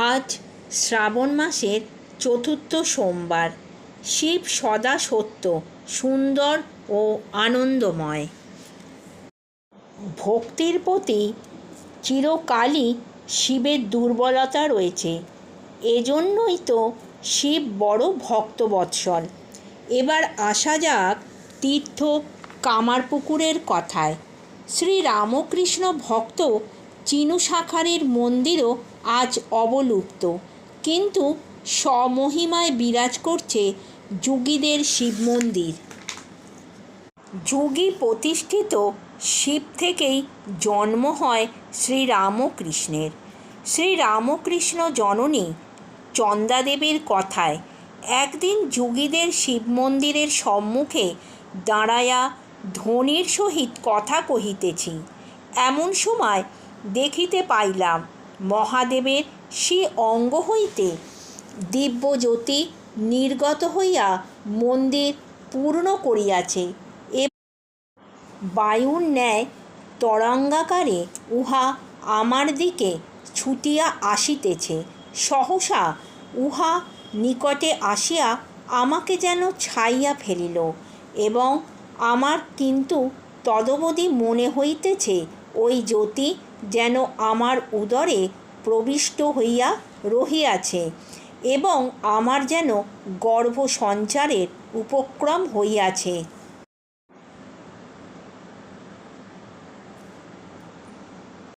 আজ শ্রাবণ মাসের চতুর্থ সোমবার। শিব সদা সত্য, সুন্দর ও আনন্দময়। ভক্তির প্রতি চিরকালই শিবের দুর্বলতা রয়েছে, এজন্যই তো শিব বড় ভক্তবৎসল। এবার আসা যাক তীর্থ কামারপুকুরের কথায়। শ্রী রামকৃষ্ণ ভক্ত চিনু শাখারির মন্দিরও আজ অবলুপ্ত, কিন্তু স্বমহিমায় বিরাজ করছে যোগীদের শিব মন্দির। যোগী প্রতিষ্ঠিত শিব থেকেই জন্ম হয় শ্রীরামকৃষ্ণের। শ্রীরামকৃষ্ণ জননী চন্দাদেবীর কথায় একদিন যোগীদের শিব মন্দিরের সম্মুখে দাঁড়াইয়া ধ্বনির সহিত কথা কহিতেছি, এমন সময় দেখিতে পাইলাম মহাদেবের সে অঙ্গ হইতে দিব্যজ্যোতি নির্গত হইয়া মন্দির পূর্ণ করিয়াছে এবং বায়ুর ন্যায় তরঙ্গাকারে উহা আমার দিকে ছুটিয়া আসিতেছে। সহসা উহা নিকটে আসিয়া আমাকে যেন ছাইয়া ফেলিল এবং আমার কিন্তু তদবধি মনে হইতেছে ওই জ্যোতি যেন আমার উদরে প্রবিষ্ট হইয়া রহিয়াছে এবং আমার যেন গর্ভ সঞ্চারের উপক্রম হইয়াছে।